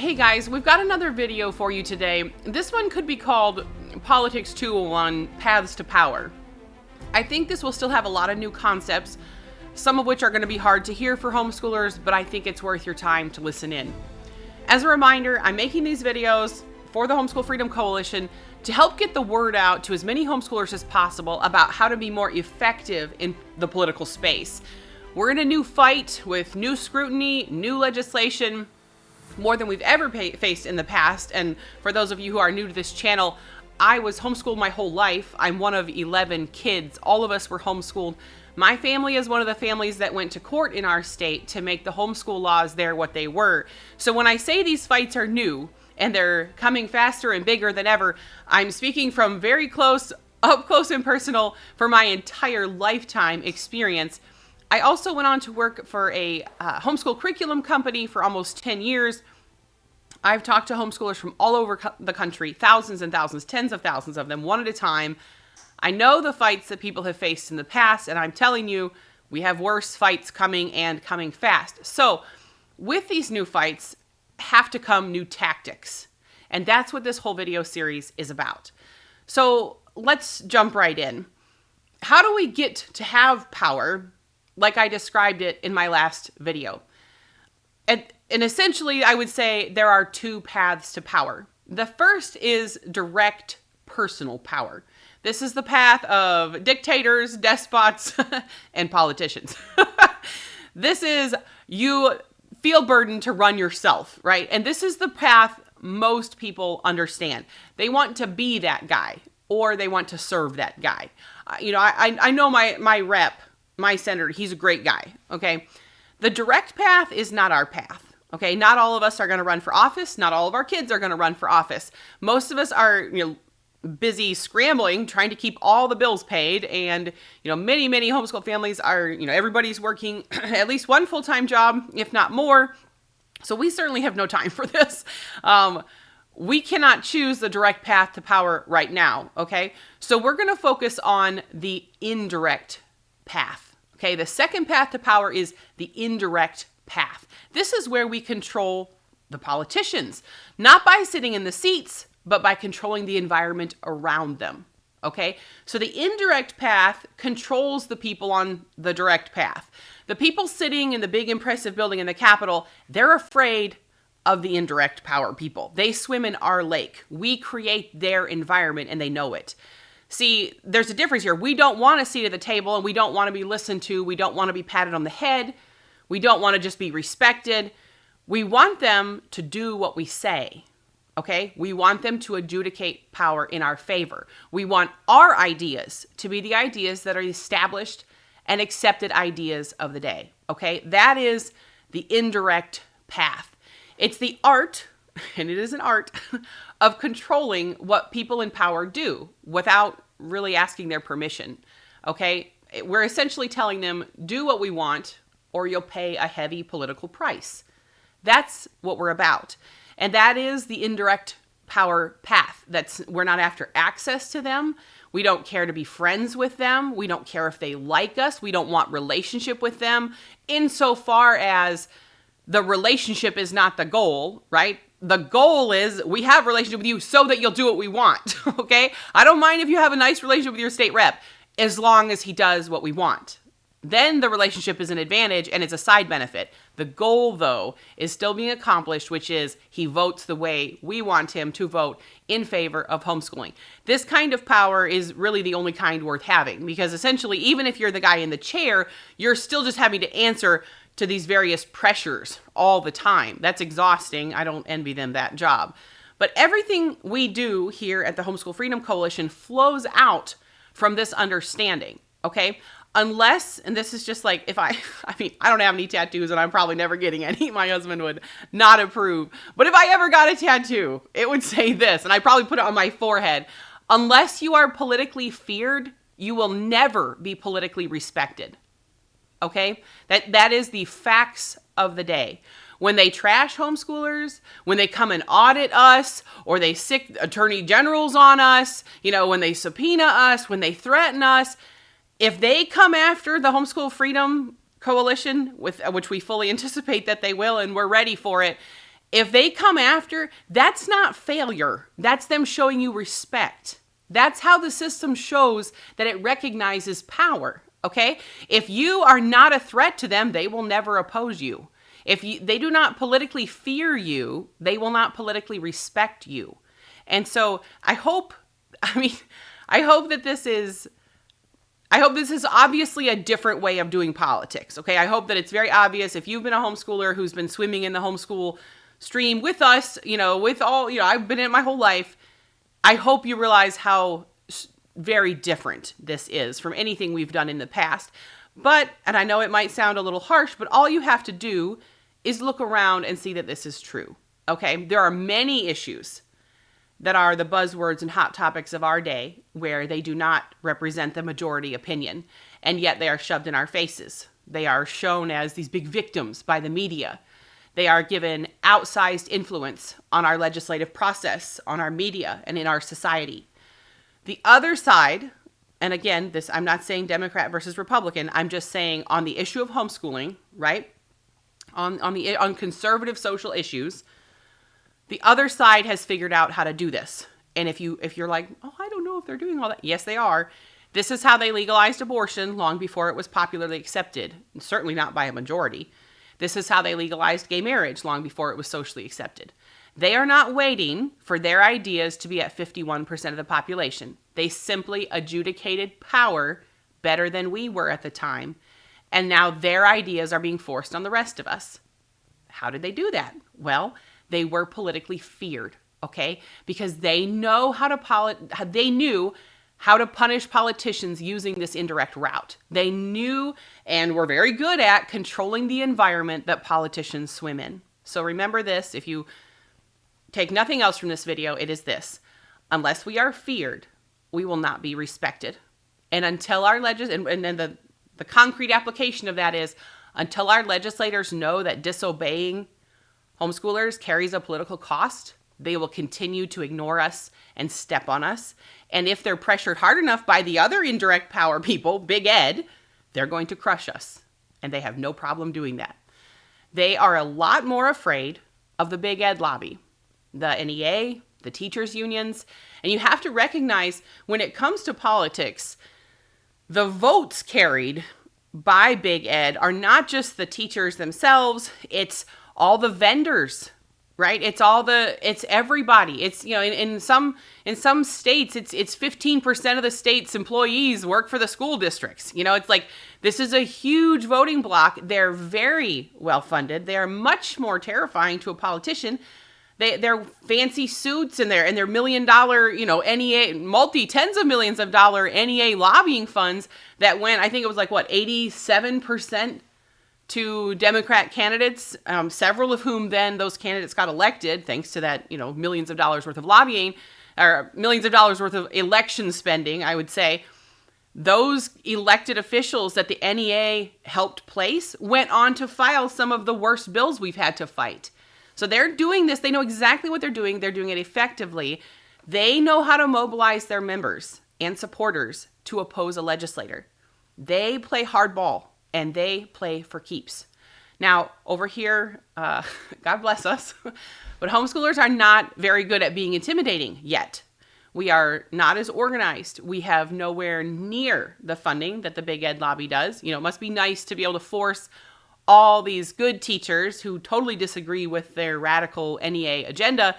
Hey guys, we've got another video for you today. This one could be called Politics 201 Paths to Power. I think this will still have a lot of new concepts, some of which are going to be hard to hear for homeschoolers, but I think it's worth your time to listen in. As a reminder, I'm making these videos for the Homeschool Freedom Coalition to help get the word out to as many homeschoolers as possible about how to be more effective in the political space. We're in a new fight with new scrutiny, new legislation, more than we've ever faced in the past. And for those of you who are new to this channel, I was homeschooled my whole life. I'm one of 11 kids. All of us were homeschooled. My family is one of the families that went to court in our state to make the homeschool laws there what they were. So when I say these fights are new and they're coming faster and bigger than ever, I'm speaking from very close, up close and personal for my entire lifetime experience. I also went on to work for a homeschool curriculum company for almost 10 years. I've talked to homeschoolers from all over the country, thousands and thousands, tens of thousands of them, one at a time. I know the fights that people have faced in the past, and I'm telling you, we have worse fights coming and coming fast. So with these new fights have to come new tactics. And that's what this whole video series is about. So let's jump right in. How do we get to have power like I described it in my last video? And essentially, I would say there are two paths to power. The first is direct personal power. This is the path of dictators, despots, and politicians. This is you feel burdened to run yourself, right? And this is the path most people understand. They want to be that guy, or they want to serve that guy. I know my rep, my senator, he's a great guy, okay? The direct path is not our path, okay? Not all of us are going to run for office. Not all of our kids are going to run for office. Most of us are, busy scrambling, trying to keep all the bills paid. And, many, many homeschool families are, everybody's working at least one full-time job, if not more. So we certainly have no time for this. We cannot choose the direct path to power right now, okay? So we're going to focus on the indirect path, okay? The second path to power is the indirect path. This is where we control the politicians, not by sitting in the seats, but by controlling the environment around them, okay? So the indirect path controls the people on the direct path. The people sitting in the big impressive building in the Capitol, they're afraid of the indirect power people. They swim in our lake. We create their environment and they know it. See, there's a difference here. We don't want a seat at the table and we don't want to be listened to. We don't want to be patted on the head. We don't want to just be respected. We want them to do what we say, okay? We want them to adjudicate power in our favor. We want our ideas to be the ideas that are established and accepted ideas of the day, okay? That is the indirect path. It's the art, and it is an art, of controlling what people in power do without really asking their permission, okay? We're essentially telling them, do what we want or you'll pay a heavy political price. That's what we're about. And that is the indirect power path. We're not after access to them. We don't care to be friends with them. We don't care if they like us. We don't want relationship with them insofar as the relationship is not the goal, right? The goal is we have a relationship with you so that you'll do what we want, okay? I don't mind if you have a nice relationship with your state rep as long as he does what we want. Then the relationship is an advantage and it's a side benefit. The goal, though, is still being accomplished, which is he votes the way we want him to vote in favor of homeschooling. This kind of power is really the only kind worth having because essentially, even if you're the guy in the chair, you're still just having to answer to these various pressures all the time. That's exhausting. I don't envy them that job. But everything we do here at the Homeschool Freedom Coalition flows out from this understanding, okay? Unless, and this is just like, I don't have any tattoos and I'm probably never getting any. My husband would not approve. But if I ever got a tattoo, it would say this, and I'd probably put it on my forehead. Unless you are politically feared, you will never be politically respected. Okay? That is the facts of the day. When they trash homeschoolers, when they come and audit us, or they sic attorney generals on us, when they subpoena us, when they threaten us, if they come after the Homeschool Freedom Coalition, which we fully anticipate that they will, and we're ready for it, If they come after, that's not failure. That's them showing you respect. That's how the system shows that it recognizes power, okay? If you are not a threat to them, they will never oppose you. They do not politically fear you, they will not politically respect you. And so I hope that this is obviously a different way of doing politics, okay? I hope that it's very obvious. If you've been a homeschooler who's been swimming in the homeschool stream with us, I've been in it my whole life, I hope you realize how very different this is from anything we've done in the past. But, and I know it might sound a little harsh, but all you have to do is look around and see that this is true, okay? There are many issues that are the buzzwords and hot topics of our day where they do not represent the majority opinion, and yet they are shoved in our faces. They are shown as these big victims by the media. They are given outsized influence on our legislative process, on our media, and in our society. The other side, and again, I'm not saying Democrat versus Republican, I'm just saying on the issue of homeschooling, right? On conservative social issues, the other side has figured out how to do this. And if you're like, oh, I don't know if they're doing all that. Yes, they are. This is how they legalized abortion long before it was popularly accepted, and certainly not by a majority. This is how they legalized gay marriage long before it was socially accepted. They are not waiting for their ideas to be at 51% of the population. They simply adjudicated power better than we were at the time, and now their ideas are being forced on the rest of us. How did they do that? Well, they were politically feared, okay? Because they knew how to punish politicians using this indirect route. They knew and were very good at controlling the environment that politicians swim in. So remember this, if you take nothing else from this video, it is this: unless we are feared, we will not be respected. And until our the concrete application of that is, until our legislators know that disobeying homeschoolers carries a political cost, they will continue to ignore us and step on us. And if they're pressured hard enough by the other indirect power people, Big Ed, they're going to crush us. And they have no problem doing that. They are a lot more afraid of the Big Ed lobby, the NEA, the teachers' unions. And you have to recognize, when it comes to politics, the votes carried by Big Ed are not just the teachers themselves, it's all the vendors, right? It's everybody. It's, in some states, it's 15% of the state's employees work for the school districts. It's like, this is a huge voting block. They're very well funded. They are much more terrifying to a politician. They're fancy suits and their $1 million, NEA, tens of millions of dollar NEA lobbying funds that went, I think it was 87% to Democrat candidates, several of whom then those candidates got elected thanks to that, millions of dollars worth of lobbying, or millions of dollars worth of election spending, I would say. Those elected officials that the NEA helped place went on to file some of the worst bills we've had to fight. So they're doing this. They know exactly what they're doing. They're doing it effectively. They know how to mobilize their members and supporters to oppose a legislator. They play hardball, and they play for keeps. Now, over here, God bless us, but homeschoolers are not very good at being intimidating yet. We are not as organized. We have nowhere near the funding that the Big Ed lobby does. It must be nice to be able to force all these good teachers who totally disagree with their radical NEA agenda,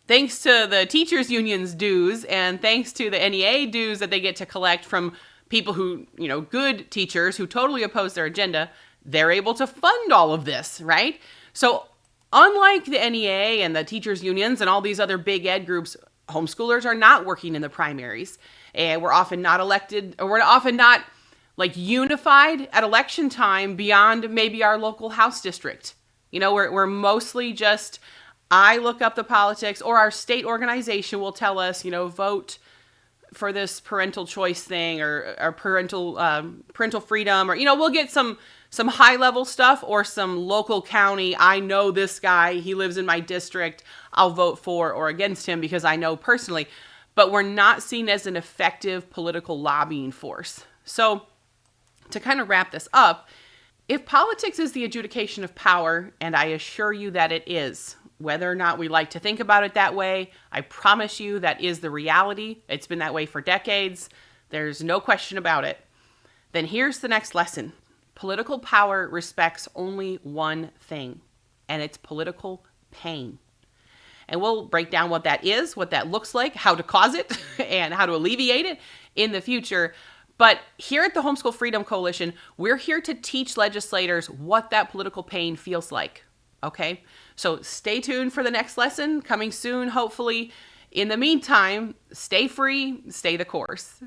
thanks to the teachers unions dues and thanks to the NEA dues that they get to collect from people who, good teachers who totally oppose their agenda, they're able to fund all of this, right? So unlike the NEA and the teachers unions and all these other Big Ed groups, homeschoolers are not working in the primaries. And we're often not elected, or we're often not unified at election time beyond maybe our local house district. We're mostly just, I look up the politics, or our state organization will tell us, vote for this parental choice thing, or parental freedom, or, we'll get some high level stuff, or some local county. I know this guy, he lives in my district. I'll vote for or against him because I know personally, but we're not seen as an effective political lobbying force. So to kind of wrap this up, if politics is the adjudication of power, and I assure you that it is, Whether or not we like to think about it that way, I promise you that is the reality. It's been that way for decades. There's no question about it. Then here's the next lesson. Political power respects only one thing, and it's political pain. And we'll break down what that is, what that looks like, how to cause it, and how to alleviate it in the future. But here at the Homeschool Freedom Coalition, we're here to teach legislators what that political pain feels like. Okay? So stay tuned for the next lesson coming soon, hopefully. In the meantime, stay free, stay the course.